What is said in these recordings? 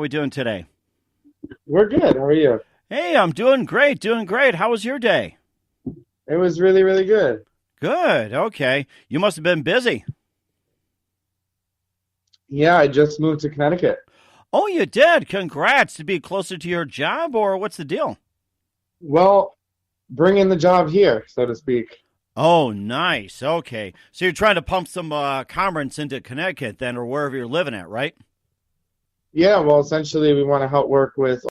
we doing today? We're good. How are you? Hey, I'm doing great, doing great. How was your day? It was really, really good. Good, okay. You must have been busy. Yeah, I just moved to Connecticut. Oh, you did? Congrats. To be closer to your job, or what's the deal? Well, bringing the job here, so to speak. Oh, nice. Okay. So you're trying to pump some commerce into Connecticut then, or wherever you're living at, right? Yeah, well, essentially, we want to help work with.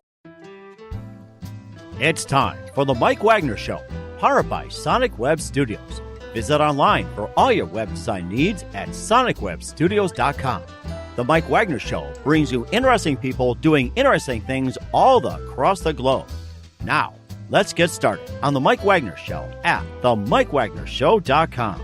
It's time for the Mike Wagner Show, powered by Sonic Web Studios. Visit online for all your web design needs at sonicwebstudios.com. The Mike Wagner Show brings you interesting people doing interesting things all across the globe. Now, let's get started on the Mike Wagner Show at themikewagnershow.com.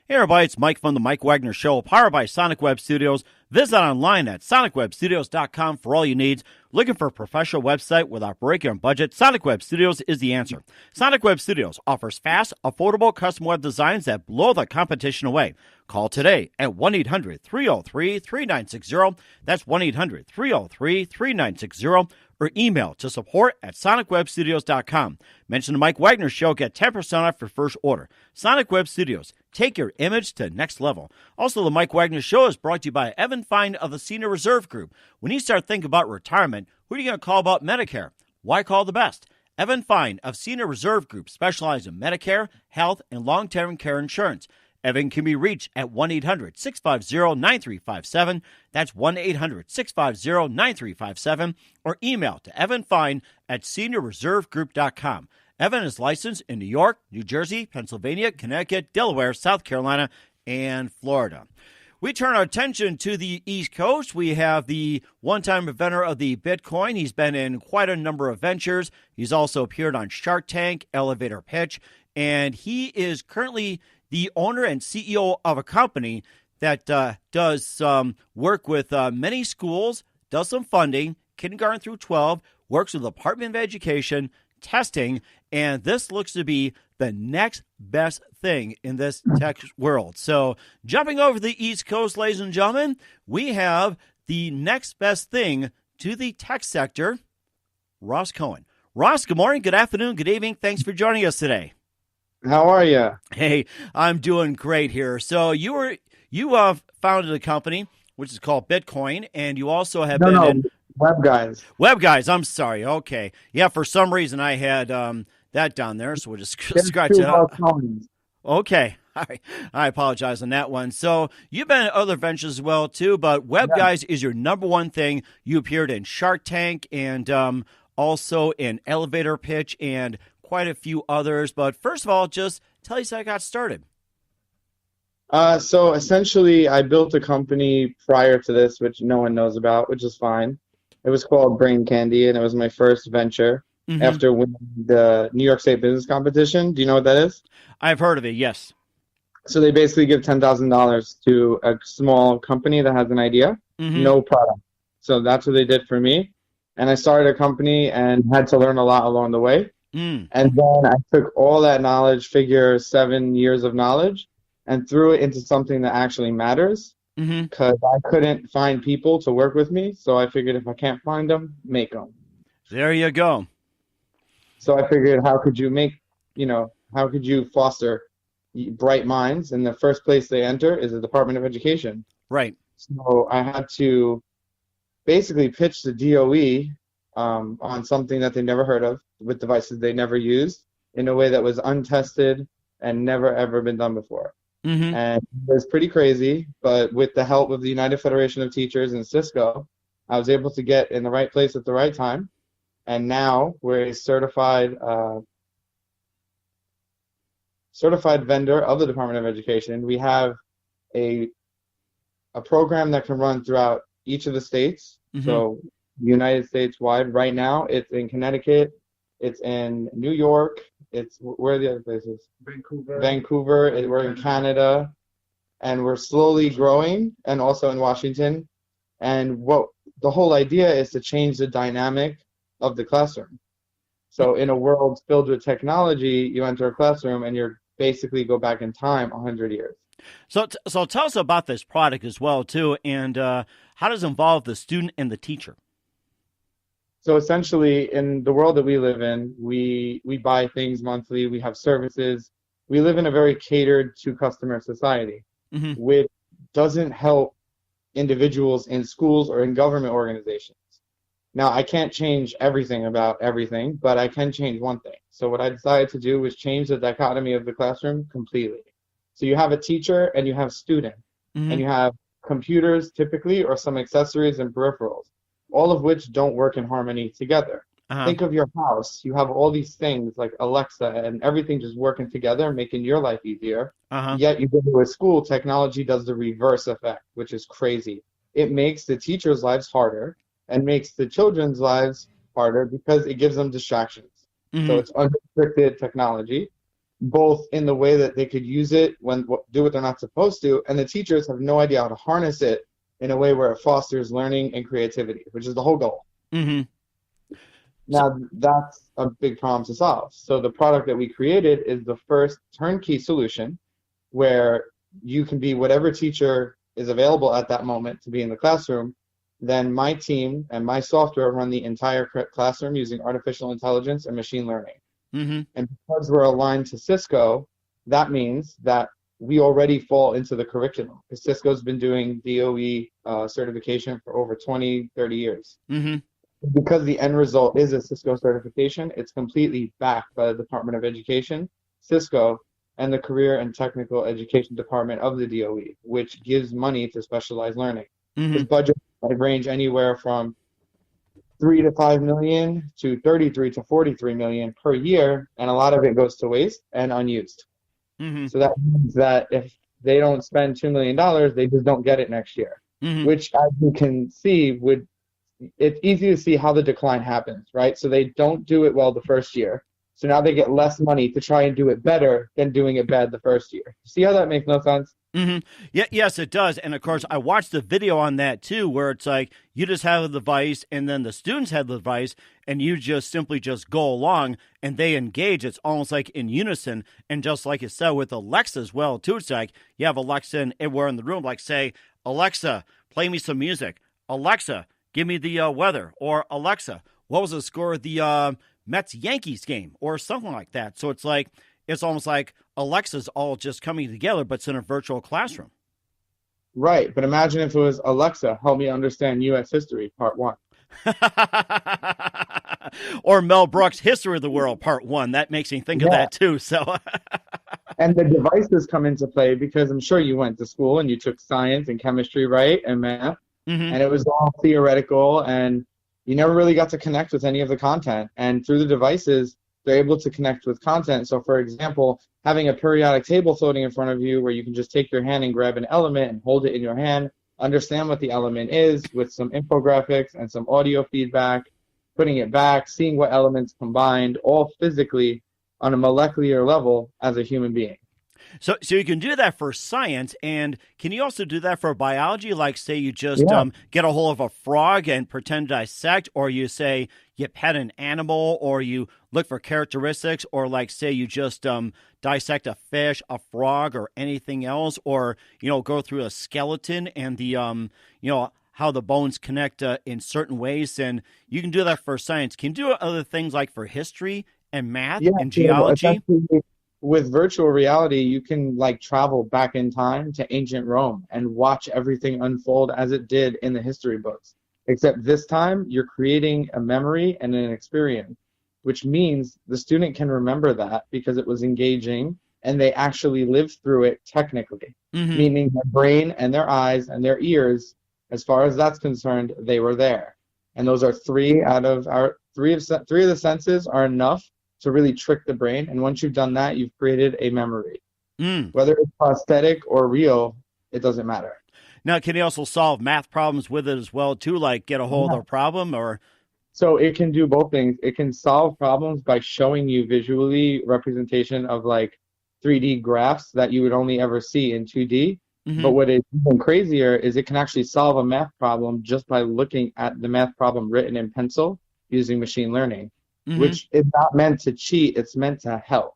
Hey everybody, it's Mike from the Mike Wagner Show, powered by Sonic Web Studios. Visit online at sonicwebstudios.com for all your needs. Looking for a professional website without breaking your budget? Sonic Web Studios is the answer. Sonic Web Studios offers fast, affordable custom web designs that blow the competition away. Call today at 1-800-303-3960. That's 1-800-303-3960. Or email to support@sonicwebstudios.com. Mention the Mike Wagner Show, get 10% off your first order. Sonic Web Studios, take your image to the next level. Also, the Mike Wagner Show is brought to you by Evan Fine of the Senior Reserve Group. When you start thinking about retirement, who are you going to call about Medicare? Why call the best? Evan Fine of Senior Reserve Group specializes in Medicare, health, and long-term care insurance. Evan can be reached at 1-800-650-9357. That's 1-800-650-9357. Or email to evanfine@seniorreservegroup.com. Evan is licensed in New York, New Jersey, Pennsylvania, Connecticut, Delaware, South Carolina, and Florida. We turn our attention to the East Coast. We have the one-time inventor of the Bitcoin. He's been in quite a number of ventures. He's also appeared on Shark Tank, Elevator Pitch, and he is currently the owner and CEO of a company that does work with many schools, does some funding, kindergarten through 12, works with the Department of Education, testing, and this looks to be the next best thing in this tech world. So jumping over the East Coast, ladies and gentlemen, we have the next best thing to the tech sector, Ross Cohen. Ross, good morning, good afternoon, good evening. Thanks for joining us today. How are you? Hey, I'm doing great here. So you founded a company which is called Bitcoin, and you also have been in Webguyz. Webguyz. I'm sorry. Okay, yeah. For some reason, I had that down there, so we'll just scratch it out. Okay, all right. I apologize on that one. So you've been in other ventures as well too, but Webguyz is your number one thing. You appeared in Shark Tank and also in Elevator Pitch and quite a few others, but first of all, just tell us how I got started. So essentially, I built a company prior to this, which no one knows about, which is fine. It was called Brain Candy, and it was my first venture after winning the New York State Business Competition. Do you know what that is? I've heard of it, yes. So they basically give $10,000 to a small company that has an idea, no product. So that's what they did for me. And I started a company and had to learn a lot along the way. And then I took all that knowledge, figure 7 years of knowledge, and threw it into something that actually matters because I couldn't find people to work with me. So I figured if I can't find them, make them. There you go. So I figured how could you foster bright minds? And the first place they enter is the Department of Education. Right. So I had to basically pitch the DOE on something that they never heard of, with devices they never used, in a way that was untested and never ever been done before. And it was pretty crazy, but with the help of the United Federation of Teachers and Cisco, I was able to get in the right place at the right time. And now we're a certified vendor of the Department of Education. We have a program that can run throughout each of the states. So United States wide. Right now, it's in Connecticut, it's in New York, where are the other places? Vancouver. We're in Canada, and we're slowly growing, and also in Washington. And what the whole idea is to change the dynamic of the classroom. So in a world filled with technology, you enter a classroom and you're basically go back in time 100 years. So tell us about this product as well, too, and how does it involve the student and the teacher? So essentially, in the world that we live in, we buy things monthly, we have services. We live in a very catered to customer society, Mm-hmm. which doesn't help individuals in schools or in government organizations. Now, I can't change everything about everything, but I can change one thing. So what I decided to do was change the dichotomy of the classroom completely. So you have a teacher and you have student, Mm-hmm. and you have computers typically or some accessories and peripherals, all of which don't work in harmony together. Uh-huh. Think of your house. You have all these things like Alexa and everything just working together, making your life easier. Uh-huh. Yet you go to a school, technology does the reverse effect, which is crazy. It makes the teachers' lives harder and makes the children's lives harder because it gives them distractions. Mm-hmm. So it's unrestricted technology, both in the way that they could use it when do what they're not supposed to, and the teachers have no idea how to harness it in a way where it fosters learning and creativity, which is the whole goal. Mm-hmm. Now, that's a big problem to solve. So the product that we created is the first turnkey solution where you can be whatever teacher is available at that moment to be in the classroom. Then my team and my software run the entire classroom using artificial intelligence and machine learning. Mm-hmm. And because we're aligned to Cisco, that means that we already fall into the curriculum. Because Cisco's been doing DOE certification for over 20, 30 years. Mm-hmm. Because the end result is a Cisco certification, it's completely backed by the Department of Education, Cisco, and the Career and Technical Education Department of the DOE, which gives money to specialized learning. Mm-hmm. This budget might range anywhere from $3 to $5 million to $33 to $43 million per year, and a lot of it goes to waste and unused. Mm-hmm. So that means that if they don't spend $2 million, they just don't get it next year, Mm-hmm. which, as you can see, it's easy to see how the decline happens, right? So they don't do it well the first year. So now they get less money to try and do it better than doing it bad the first year. See how that makes no sense? Mm-hmm. Yeah, yes, it does. And of course, I watched the video on that too, where it's like you just have the device and then the students have the device and you just simply just go along and they engage. It's almost like in unison. And just like you said with Alexa as well, too, it's like you have Alexa everywhere in the room, like say, Alexa, play me some music. Alexa, give me the weather. Or Alexa, what was the score of the Mets-Yankees game? Or something like that. So it's like, it's almost like Alexa's all just coming together, but it's in a virtual classroom. Right. But imagine if it was Alexa, help me understand U.S. history, part 1. Or Mel Brooks' History of the World, part 1. That makes me think of that too. So, and the devices come into play because I'm sure you went to school and you took science and chemistry, right, and math, mm-hmm. and it was all theoretical, and you never really got to connect with any of the content. And through the devices, they're able to connect with content. So, for example, having a periodic table floating in front of you where you can just take your hand and grab an element and hold it in your hand, understand what the element is with some infographics and some audio feedback, putting it back, seeing what elements combined, all physically on a molecular level as a human being. So you can do that for science, and can you also do that for biology? Like, say you just get a hold of a frog and pretend to dissect, or you say you pet an animal, or you look for characteristics, or like say you just dissect a fish, a frog, or anything else, or go through a skeleton and the how the bones connect in certain ways, and you can do that for science. Can you do other things like for history and math and geology? With virtual reality, you can travel back in time to ancient Rome and watch everything unfold as it did in the history books. Except this time, you're creating a memory and an experience, which means the student can remember that because it was engaging and they actually lived through it technically, mm-hmm. meaning their brain and their eyes and their ears, as far as that's concerned, they were there. And those are three of the senses are enough to really trick the brain. And once you've done that, you've created a memory. Whether it's prosthetic or real, it doesn't matter. Now, can you also solve math problems with it as well, too, like get a hold of a problem? Or So it can do both things. It can solve problems by showing you visually representation of 3D graphs that you would only ever see in 2D. mm-hmm. But what is even crazier is it can actually solve a math problem just by looking at the math problem written in pencil using machine learning. Mm-hmm. Which is not meant to cheat, it's meant to help.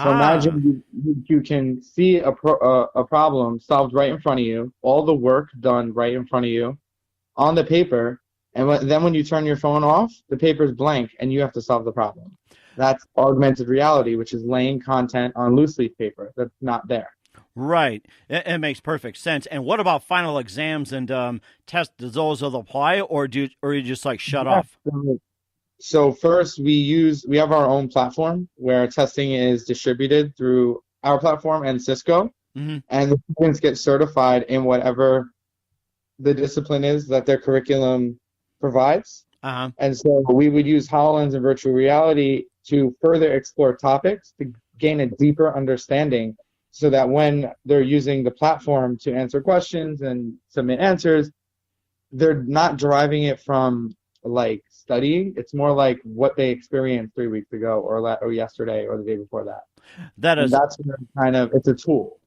So imagine you can see a problem solved right in front of you, all the work done right in front of you on the paper, and then when you turn your phone off, the paper is blank and you have to solve the problem. That's augmented reality, which is laying content on loose leaf paper that's not there. Right. It makes perfect sense. And what about final exams and tests? Does those apply, or you just like shut off? So first we have our own platform where testing is distributed through our platform and Cisco, and the students get certified in whatever the discipline is that their curriculum provides. And so we would use HoloLens and virtual reality to further explore topics to gain a deeper understanding, so that when they're using the platform to answer questions and submit answers, they're not deriving it from like studying. It's more like what they experienced 3 weeks ago or yesterday or the day before that. That's kind of, it's a tool.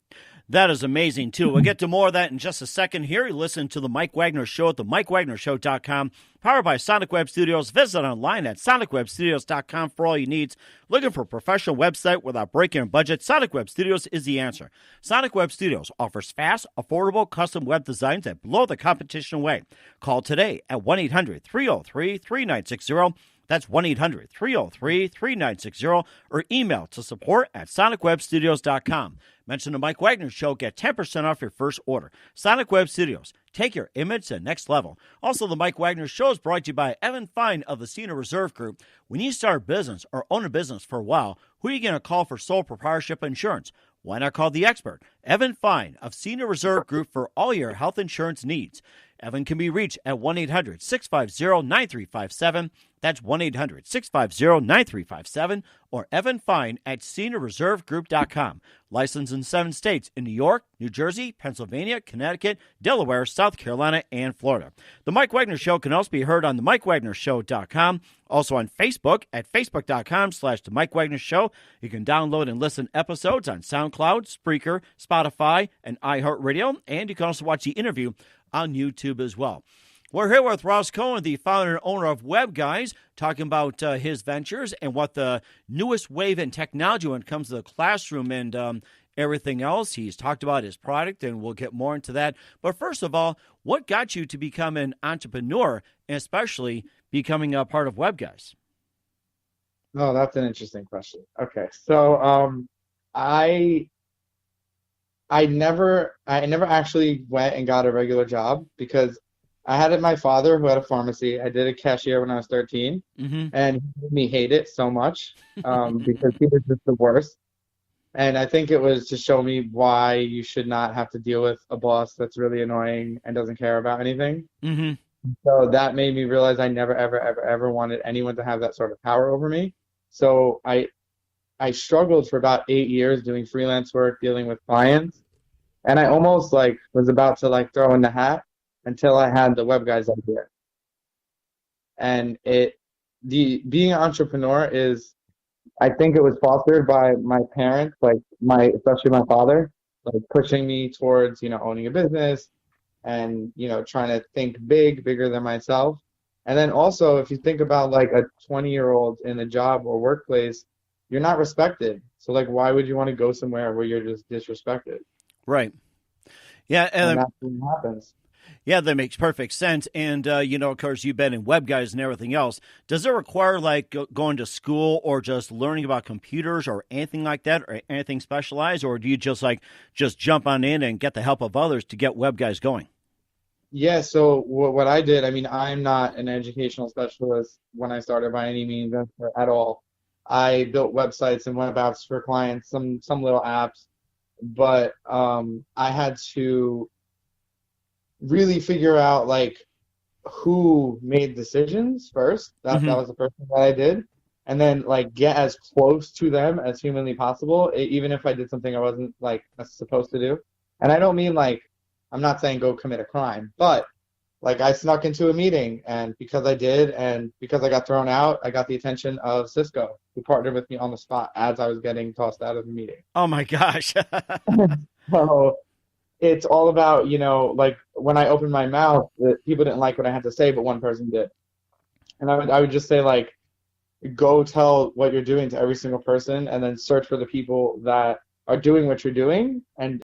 That is amazing, too. We'll get to more of that in just a second here. You listen to The Mike Wagner Show at themikewagnershow.com, powered by Sonic Web Studios. Visit online at sonicwebstudios.com for all your needs. Looking for a professional website without breaking a budget? Sonic Web Studios is the answer. Sonic Web Studios offers fast, affordable, custom web designs that blow the competition away. Call today at 1-800-303-3960. That's 1-800-303-3960, or email to support@sonicwebstudios.com. Mention the Mike Wagner Show, get 10% off your first order. Sonic Web Studios, take your image to the next level. Also, the Mike Wagner Show is brought to you by Evan Fine of the Senior Reserve Group. When you start a business or own a business for a while, who are you going to call for sole proprietorship insurance? Why not call the expert, Evan Fine of Senior Reserve Group, for all your health insurance needs. Evan can be reached at 1-800-650-9357. That's 1-800-650-9357, or Evan Fine at seniorreservegroup.com. Licensed in 7 states, in New York, New Jersey, Pennsylvania, Connecticut, Delaware, South Carolina, and Florida. The Mike Wagner Show can also be heard on themikewagnershow.com. Also on Facebook at facebook.com/The Mike Wagner Show. You can download and listen to episodes on SoundCloud, Spreaker, Spotify, and iHeartRadio. And you can also watch the interview on YouTube as well. We're here with Ross Cohen, the founder and owner of Webguyz, talking about his ventures and what the newest wave in technology when it comes to the classroom and everything else. He's talked about his product, and we'll get more into that. But first of all, what got you to become an entrepreneur, and especially becoming a part of Webguyz? Oh, that's an interesting question. Okay, so I never actually went and got a regular job because I had my father who had a pharmacy. I did a cashier when I was 13, and he made me hate it so much because he was just the worst. And I think it was to show me why you should not have to deal with a boss that's really annoying and doesn't care about anything. So that made me realize I never, ever, ever, ever wanted anyone to have that sort of power over me. So I struggled for about 8 years doing freelance work, dealing with clients, and I almost was about to throw in the hat until I had the Webguyz idea. And being an entrepreneur is, I think it was fostered by my parents, especially my father, pushing me towards, owning a business and, trying to think bigger than myself. And then also, if you think about a 20-year-old in a job or workplace, you're not respected. So why would you want to go somewhere where you're just disrespected? Right. Yeah. And that's what happens. Yeah, that makes perfect sense. And, of course, you've been in Webguyz and everything else. Does it require, going to school or just learning about computers or anything like that, or anything specialized? Or do you just jump on in and get the help of others to get Webguyz going? Yeah, so what I did, I'm not an educational specialist when I started by any means at all. I built websites and web apps for clients, some little apps, but I had to really figure out who made decisions first. That was the first thing that I did, and then get as close to them as humanly possible, even if I did something I wasn't supposed to do. And I don't mean I'm not saying go commit a crime, but I snuck into a meeting, and because I did, and because I got thrown out, I got the attention of Cisco, who partnered with me on the spot as I was getting tossed out of the meeting. Oh my gosh. So it's all about, when I opened my mouth, people didn't like what I had to say, but one person did. And I would just say go tell what you're doing to every single person, and then search for the people that are doing what you're doing and